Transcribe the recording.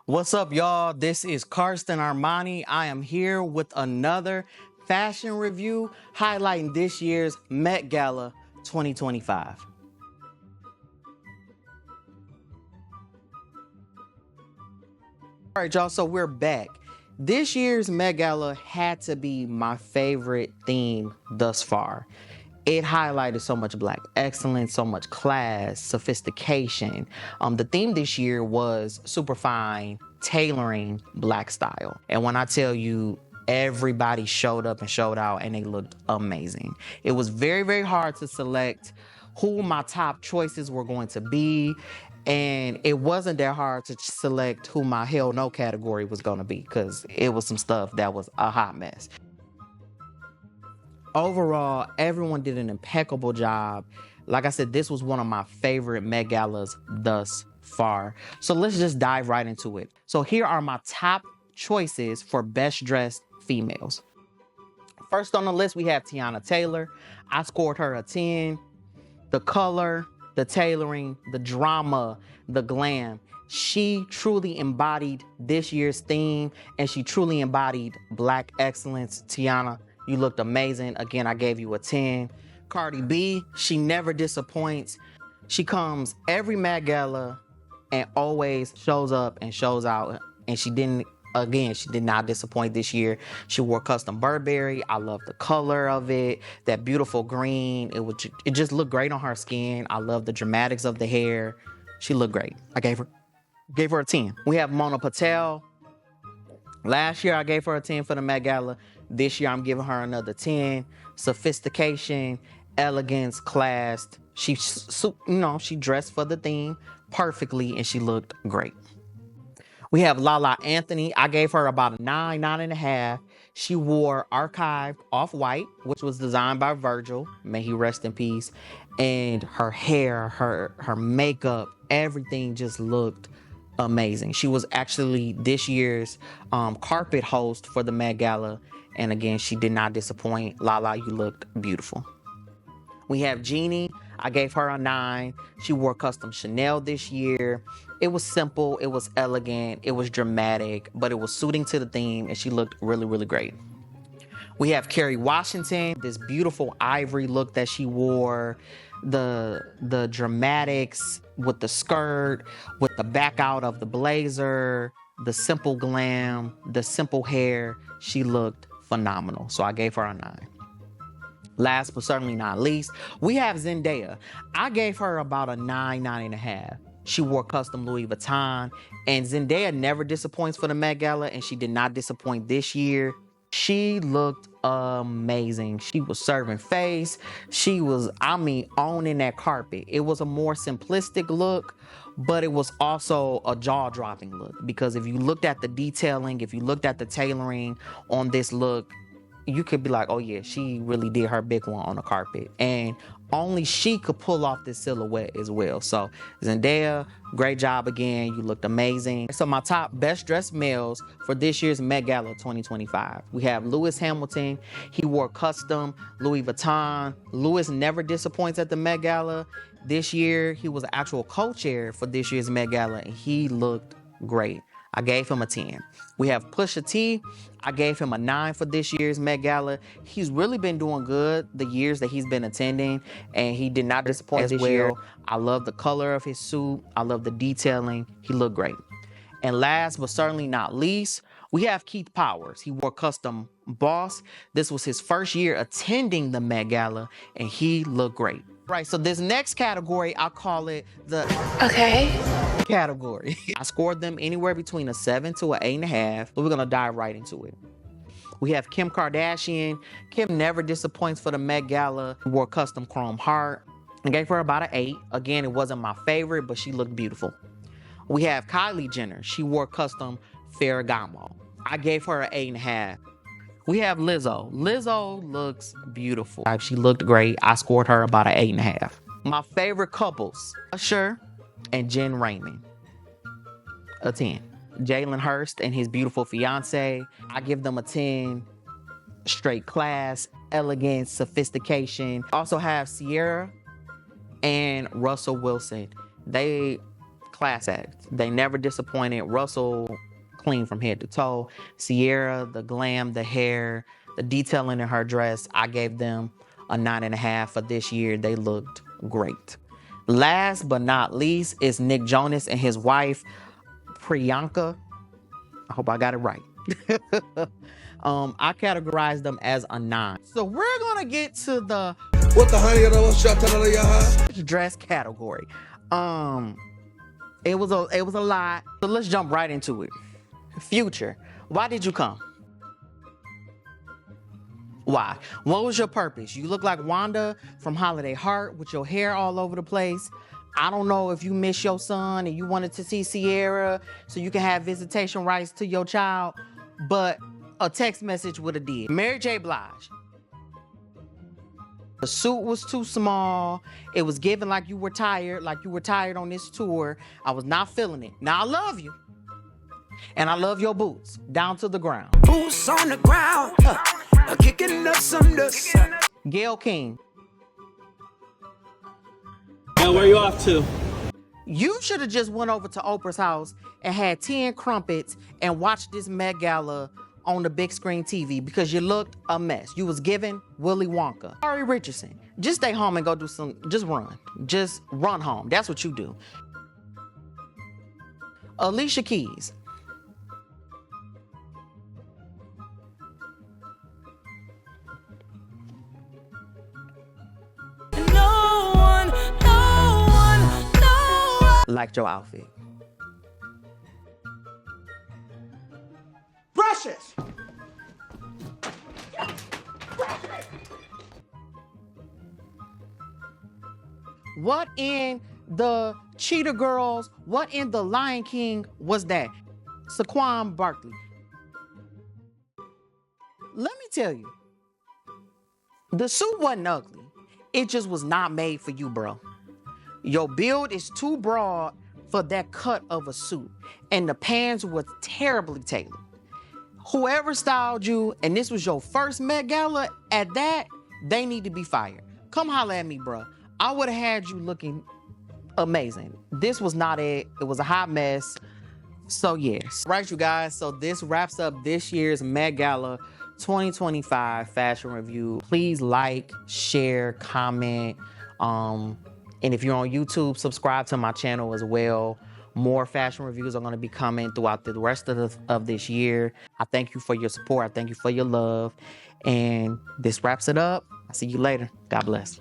What's up, y'all? This is Karsten Armani. I am here with another fashion review highlighting this year's Met Gala 2025. All right, y'all, so we're back. This year's Met Gala had to be my favorite theme thus far. It highlighted so much Black excellence, so much class, sophistication. The theme this year was super fine, tailoring Black style. And when I tell you, everybody showed up and showed out and they looked amazing. It was very, very hard to select who my top choices were going to be. And it wasn't that hard to select who my hell no category was going to be because it was some stuff that was a hot mess. Overall, everyone did an impeccable job. Like I said, this was one of my favorite Met Galas thus far. So let's just dive right into it. So here are my top choices for best dressed females. First on the list, we have Teyana Taylor. I scored her a 10. The color, the tailoring, the drama, the glam. She truly embodied this year's theme, and she truly embodied Black excellence. Teyana, you looked amazing. Again, I gave you a 10. Cardi B, she never disappoints. She comes every Met Gala and always shows up and shows out. And she did not disappoint this year. She wore custom Burberry. I love the color of it, that beautiful green. It just looked great on her skin. I love the dramatics of the hair. She looked great. I gave her a 10. We have Mona Patel. Last year I gave her a 10 for the Met Gala. This year I'm giving her another 10. Sophistication, elegance, class. She dressed for the theme perfectly and she looked great. We have Lala Anthony. I gave her about a 9, 9.5. She wore archived off-white, which was designed by Virgil. May he rest in peace. And her hair, her makeup, everything just looked amazing. She was actually this year's carpet host for the Met Gala. And again, she did not disappoint. Lala, you looked beautiful. We have Jeannie. I gave her a 9. She wore custom Chanel this year. It was simple, it was elegant, it was dramatic, but it was suiting to the theme, and she looked really, really great. We have Kerry Washington, this beautiful ivory look that she wore, the dramatics with the skirt, with the back out of the blazer, the simple glam, the simple hair. She looked phenomenal, so I gave her a 9. Last but certainly not least, we have Zendaya. I gave her about a 9, 9.5. She wore custom Louis Vuitton, and Zendaya never disappoints for the Met Gala, and she did not disappoint this year. She looked amazing. She was serving face. She was, owning that carpet. It was a more simplistic look, but it was also a jaw-dropping look, because if you looked at the detailing, if you looked at the tailoring on this look, you could be like, oh yeah, she really did her big one on the carpet. And only she could pull off this silhouette as well. So Zendaya, great job again. You looked amazing. So my top best dressed males for this year's Met Gala 2025. We have Lewis Hamilton. He wore custom Louis Vuitton. Lewis never disappoints at the Met Gala. This year, he was an actual co-chair for this year's Met Gala, and he looked great. I gave him a 10. We have Pusha T. I gave him a 9 for this year's Met Gala. He's really been doing good the years that he's been attending, and he did not disappoint this year. I love the color of his suit. I love the detailing. He looked great. And last but certainly not least, we have Keith Powers. He wore custom Boss. This was his first year attending the Met Gala, and he looked great. Right, so this next category, I'll call it the category. I scored them anywhere between a 7 to an 8.5, but we're gonna dive right into it. We have Kim Kardashian. Kim never disappoints for the Met Gala. Wore custom chrome heart. I gave her about an 8. Again, it wasn't my favorite, but she looked beautiful. We have Kylie Jenner. She wore custom Ferragamo. I gave her an 8.5. We have Lizzo. Lizzo looks beautiful. She looked great. I scored her about an 8.5. My favorite couples, Usher and Jen Raymond, a 10. Jalen Hurst and his beautiful fiance, I give them a 10. Straight class, elegance, sophistication. Also have Sierra and Russell Wilson. They class act. They never disappointed. Russell, clean from head to toe. Sierra, the glam, the hair, the detailing in her dress, I gave them a 9.5 for this year. They looked great. Last but not least is Nick Jonas and his wife, Priyanka. I hope I got it right. I categorized them as a 9. So we're gonna get to the dress category. It was a lot. So let's jump right into it. Future, why did you come? Why? What was your purpose? You look like Wanda from Holiday Heart with your hair all over the place. I don't know if you miss your son and you wanted to see Sierra so you can have visitation rights to your child, but a text message would have did. Mary J. Blige. The suit was too small. It was given like you were tired on this tour. I was not feeling it. Now I love you. And I love your boots, down to the ground. Boots on the ground, kicking up some dust. Gayle King. Now where you off to? You should have just went over to Oprah's house and had 10 crumpets and watched this Met Gala on the big screen TV because you looked a mess. You was giving Willy Wonka. Ari Richardson, just stay home and go do just run. Just run home. That's what you do. Alicia Keys. Liked your outfit. Precious. What in the Cheetah Girls, what in the Lion King was that? Saquon Barkley. Let me tell you, the suit wasn't ugly. It just was not made for you, bro. Your build is too broad for that cut of a suit. And the pants were terribly tailored. Whoever styled you, and this was your first Met Gala, at that, they need to be fired. Come holler at me, bro. I would have had you looking amazing. This was not it. It was a hot mess. So yes. Right, you guys. So this wraps up this year's Met Gala 2025 fashion review. Please like, share, comment. And if you're on YouTube, subscribe to my channel as well. More fashion reviews are going to be coming throughout the rest of this year. I thank you for your support. I thank you for your love. And this wraps it up. I'll see you later. God bless.